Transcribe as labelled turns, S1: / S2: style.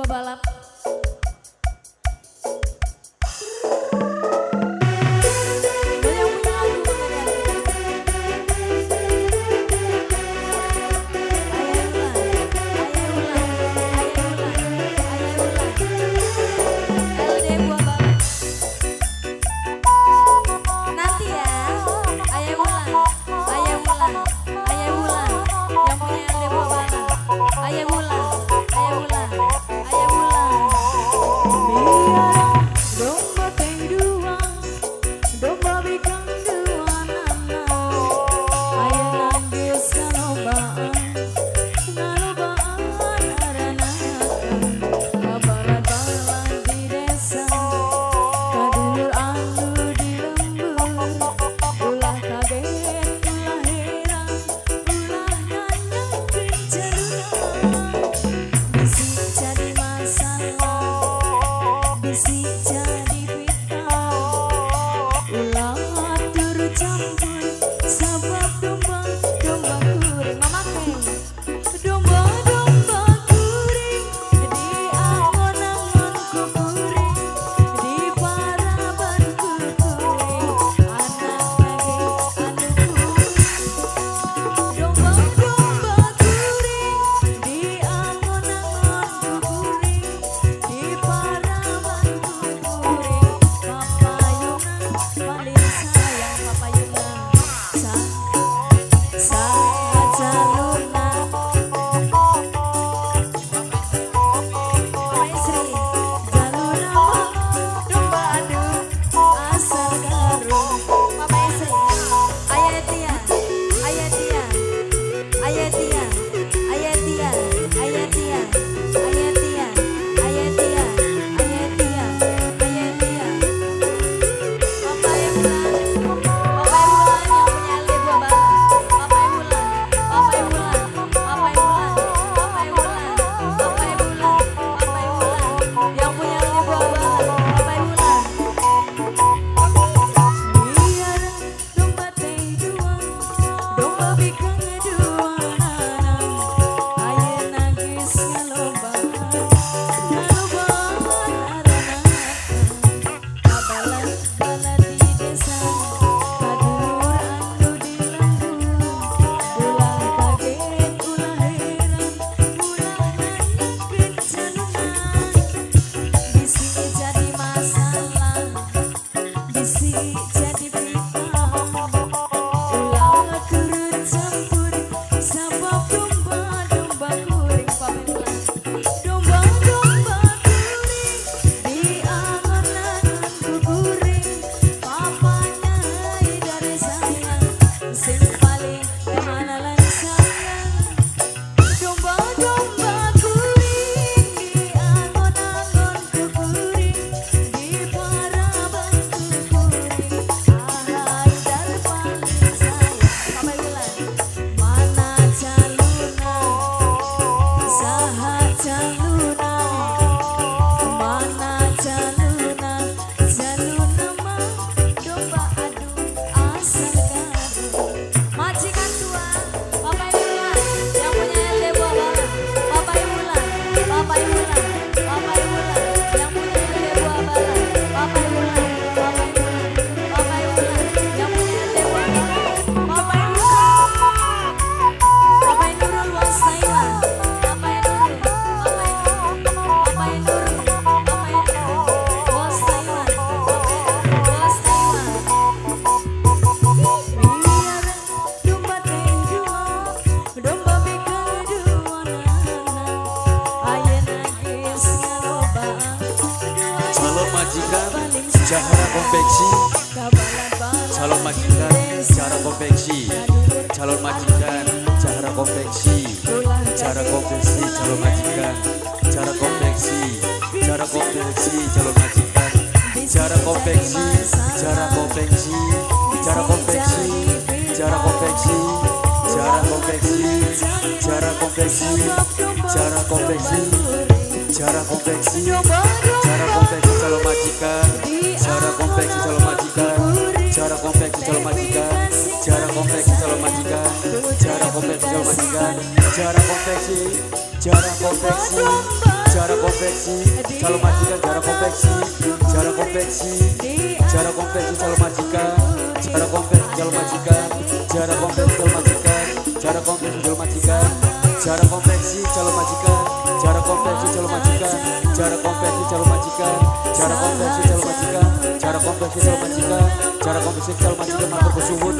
S1: balap.
S2: Jahara konveksi, calon majikan Jahara konveksi, calon majikan Jahara konveksi, Jahara konveksi, calon majikan Jahara konveksi, Jahara konveksi, calon majikan Jahara konveksi, Jahara konveksi, Jahara konveksi, Jahara konveksi, Jahara konveksi, Jahara konveksi, Jahara konveksi, Jahara konveksi, Jahara konveksi, calon majikan Jahara konveksi, calon majikan Jahara konveksi, calon majikan Jahara konveksi, calon majikan Jahara konveksi, calon majikan Jahara konveksi, Jahara konveksi. cara konveksi calon majikan, cara konveksi, cara konveksi, cara konveksi calon majikan, cara konveksi calon majikan, cara konveksi calon majikan, cara konveksi calon majikan, cara konveksi calon majikan, cara konveksi calon majikan, cara konveksi calon majikan, cara konveksi calon majikan, cara konveksi calon majikan, cara konveksi calon majikan, matur bersuhun.